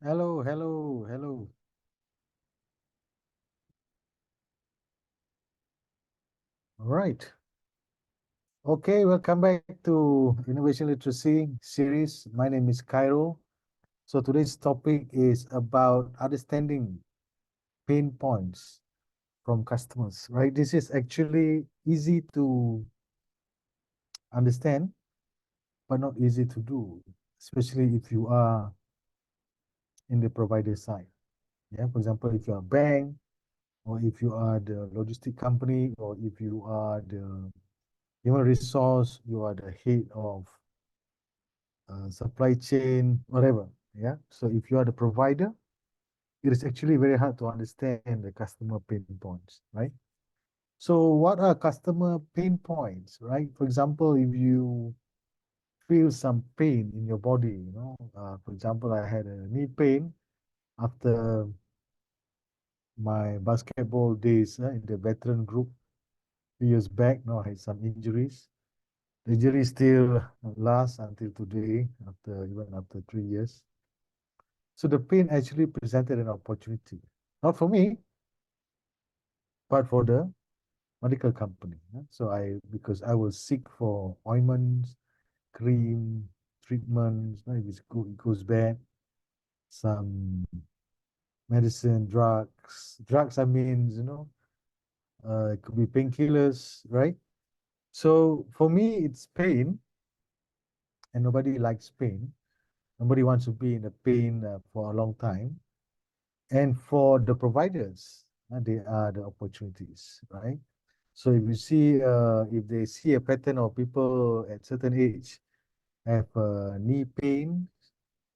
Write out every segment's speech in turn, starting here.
Hello, hello, hello. All right. Okay, welcome back to Innovation Literacy series. My name is Cairo. So today's topic is about understanding pain points from customers, right? This is actually easy to understand, but not easy to do, especially if you are in the provider side. Yeah, for example, if you are a bank, or if you are the logistic company, or if you are the human resource, you are the head of supply chain, whatever. Yeah. So if you are the provider, it is actually very hard to understand the customer pain points, right? So what are customer pain points, right? For example, if you feel some pain in your body, for example, I had a knee pain after my basketball days in the veteran group 2 years back. Now I had some injuries. The injury still lasts until today, even after 3 years. So the pain actually presented an opportunity, not for me, but for the medical company. So because I will seek for ointments, cream, treatments, if it goes bad, some medicine, drugs. Drugs, I mean, it could be painkillers, right? So for me, it's pain, and nobody likes pain. Nobody wants to be in the pain for a long time. And for the providers, they are the opportunities, right? So if they see a pattern of people at certain age have knee pain,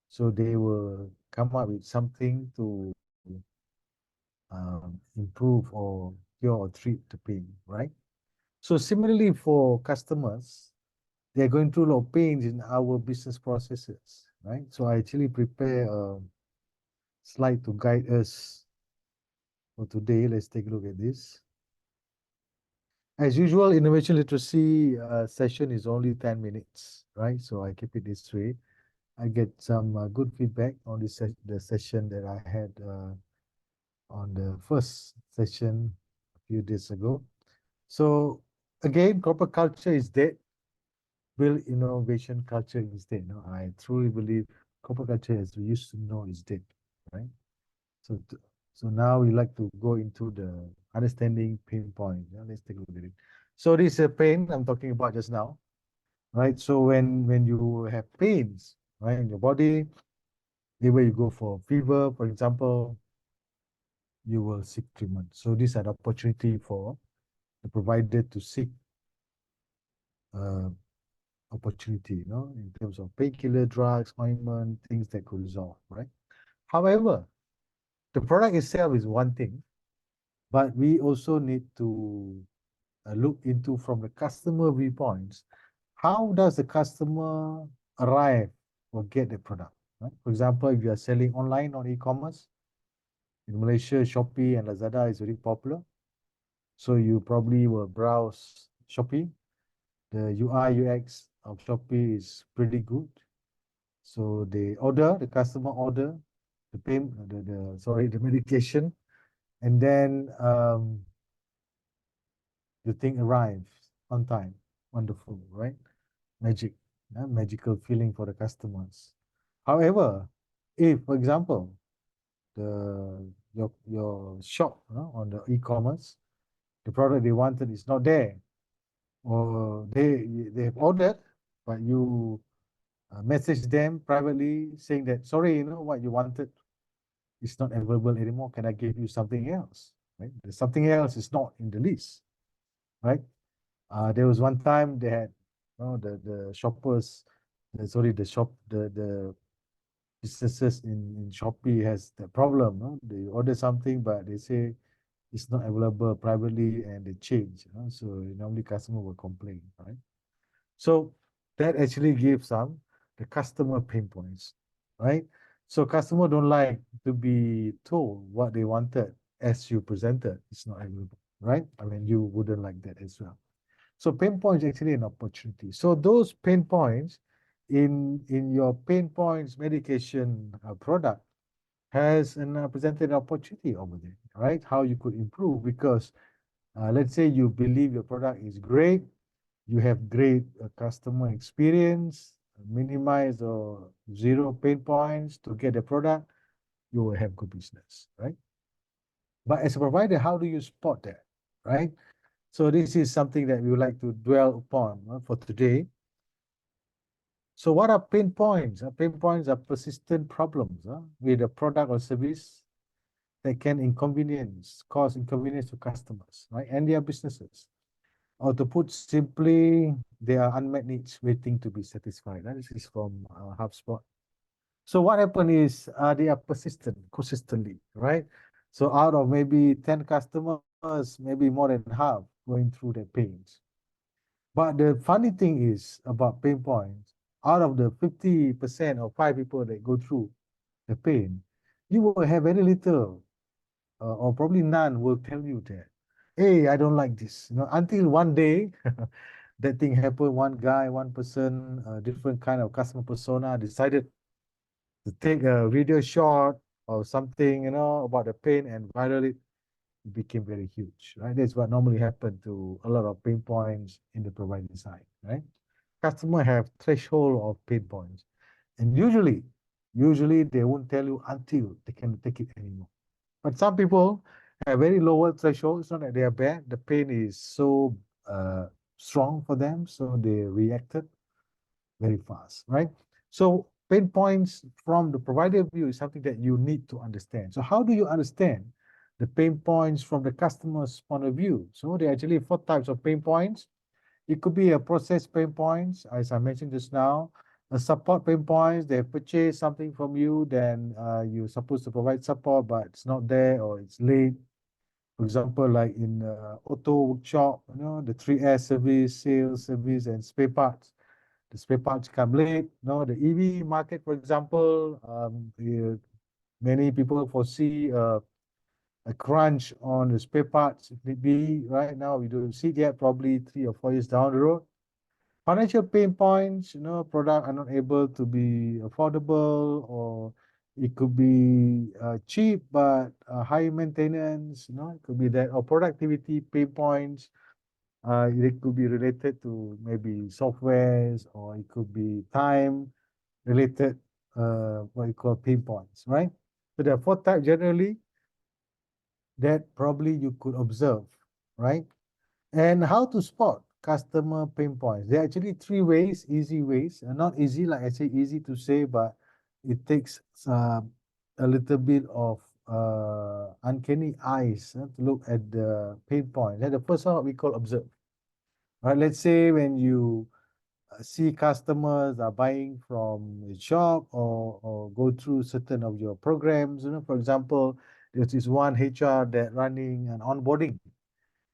so they will come up with something to improve or cure or treat the pain, right? So similarly for customers, they're going through a lot of pains in our business processes, right? So I actually prepare a slide to guide us for today. Let's take a look at this. As usual, innovation literacy session is only 10 minutes, right? So I keep it this way. I get some good feedback on the session that I had on the first session a few days ago. So again, corporate culture is dead. Build innovation culture instead. No, I truly believe corporate culture as we used to know is dead, right? So so now we like to go into the understanding pain point. Yeah, let's take a look at it. So this is a pain I'm talking about just now, right? So when you have pains, right, in your body, where you go for fever, for example, you will seek treatment. So these are the opportunity for the provider to seek uh, opportunity, in terms of painkiller, drugs, ointment, things that could resolve, right? However, the product itself is one thing, but we also need to look into from the customer viewpoints. How does the customer arrive or get the product? Right? For example, if you are selling online on e-commerce, in Malaysia, Shopee and Lazada is very popular. So you probably will browse Shopee. The UI UX of Shopee is pretty good. So the customer order, the medication, and then the thing arrives on time. Wonderful, right? Magic, magical feeling for the customers. However, if, for example, your shop on the e-commerce, the product they wanted is not there, or they have ordered, but you message them privately saying that sorry, what you wanted is not available anymore. Can I give you something else? Right? The something else is not in the list, right? There was one time they had, the shoppers, sorry, the businesses in Shopee has the problem. No? They order something, but they say it's not available privately, and they change. So normally customer will complain, right? So that actually gives some the customer pain points, right? So customer don't like to be told what they wanted as you presented. It's not available, right? I mean, you wouldn't like that as well. So pain points actually an opportunity. So those pain points in your pain points medication product, has presented an opportunity over there, right? How you could improve because let's say you believe your product is great, you have great customer experience, minimize or zero pain points to get the product, you will have good business, right? But as a provider, how do you spot that, right? So this is something that we would like to dwell upon for today. So what are pain points? Pain points are persistent problems with a product or service that can cause inconvenience to customers, right? And their businesses. Or to put simply, they are unmet needs waiting to be satisfied. This is from HubSpot. So what happened is they are persistent, consistently, right? So out of maybe 10 customers, maybe more than half going through their pains. But the funny thing is about pain points, out of the 50% or 5 people that go through the pain, you will have very little or probably none will tell you that, hey, I don't like this. Until one day that thing happened, one guy, one person, different kind of customer persona decided to take a video shot or something, about the pain and viral it. It became very huge, right? That's what normally happen to a lot of pain points in the provider side, right? Customer have threshold of pain points, and usually they won't tell you until they can take it anymore. But some people have very lower threshold. It's not that they are bad. The pain is so strong for them, so they reacted very fast, right? So pain points from the provider view is something that you need to understand. So how do you understand the pain points from the customer's point of view? So there are actually 4 types of pain points. It could be a process pain points, as I mentioned just now, a support pain points. They purchase something from you, then you're supposed to provide support, but it's not there or it's late. For example, like in auto workshop, the 3S service, sales service, and spare parts. The spare parts come late. The EV market, for example, many people foresee a crunch on the spare parts. If it be right now, we don't see it yet, probably 3 or 4 years down the road. Financial pain points, product are not able to be affordable, or it could be cheap but high maintenance, it could be that, or productivity pain points. It could be related to maybe softwares, or it could be time related, what you call pain points, right? So there are 4 types generally that probably you could observe, right? And how to spot customer pain points? There are actually 3 ways, easy ways. Not easy, like I say, easy to say, but it takes a little bit of uncanny eyes to look at the pain points. And the first one we call observe. Right? Let's say when you see customers are buying from a shop, or go through certain of your programs. For example, there's this one HR that running an onboarding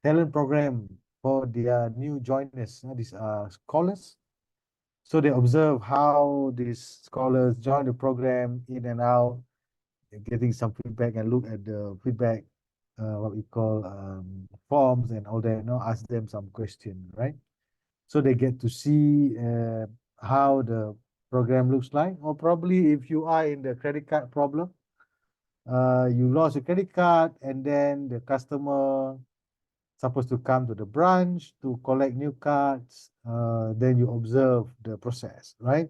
talent program for their new joiners. These are scholars. So they observe how these scholars join the program in and out, getting some feedback, and look at the feedback, what we call forms and all that, ask them some question, right? So they get to see how the program looks like. Or probably if you are in the credit card problem, you lost a credit card, and then the customer supposed to come to the branch to collect new cards. Then you observe the process, right?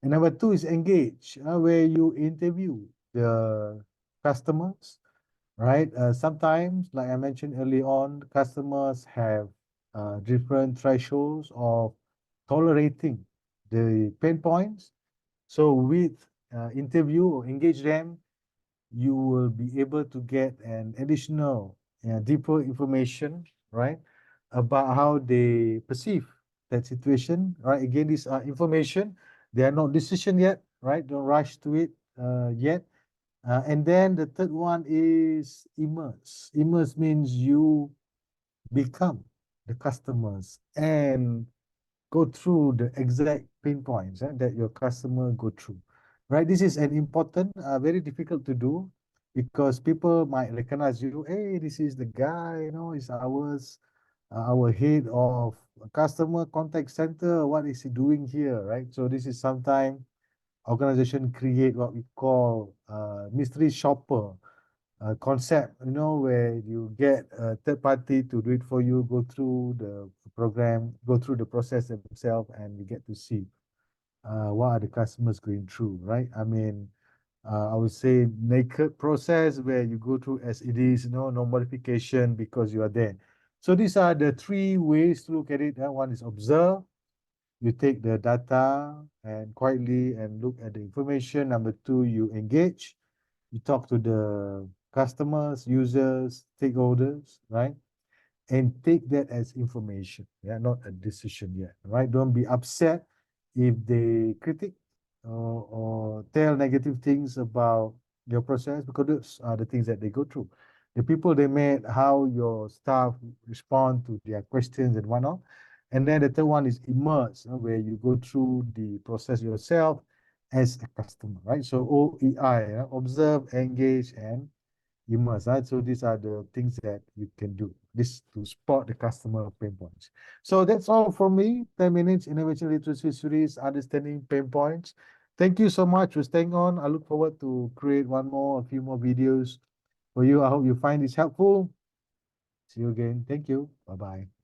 And number 2 is engage, where you interview the customers, right? Sometimes, like I mentioned early on, customers have different thresholds of tolerating the pain points. So with interview or engage them, you will be able to get an additional deeper information, right, about how they perceive that situation, right? Again, these are information. They are not decision yet, right? Don't rush to it yet. And then the third one is immerse. Immerse means you become the customers and go through the exact pain points that your customer go through, right? This is an important, very difficult to do, because people might recognize you. Hey, this is the guy, is our head of customer contact center. What is he doing here, right? So this is sometimes organization create what we call mystery shopper concept, where you get a third party to do it for you, go through the program, go through the process themselves, and you get to see what are the customers going through, right? I mean, I would say naked process where you go through as it is, no modification because you are there. So these are the three ways to look at it. One is observe. You take the data and quietly and look at the information. Number two, you engage. You talk to the customers, users, stakeholders, right? And take that as information, yeah, not a decision yet, right? Don't be upset if they critique or tell negative things about your process, because those are the things that they go through. The people they met, how your staff respond to their questions and whatnot. And then the third one is immerse, where you go through the process yourself as a customer, right? So OEI, observe, engage, and immerse, right? So these are the things that you can do this to spot the customer pain points. So that's all from me. 10 minutes innovation literacy series, understanding pain points. Thank you so much for staying on. I look forward to create a few more videos for you. I hope you find this helpful. See you again. Thank you. Bye-bye.